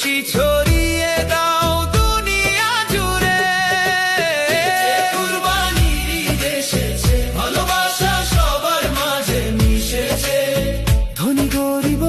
খুশি ছড়িয়ে দাও দুনিয়া জুড়ে। কুরবানির ঈদ এসেছে, ভালোবাসা সবার মাঝে মিশেছে। ধনী গরিব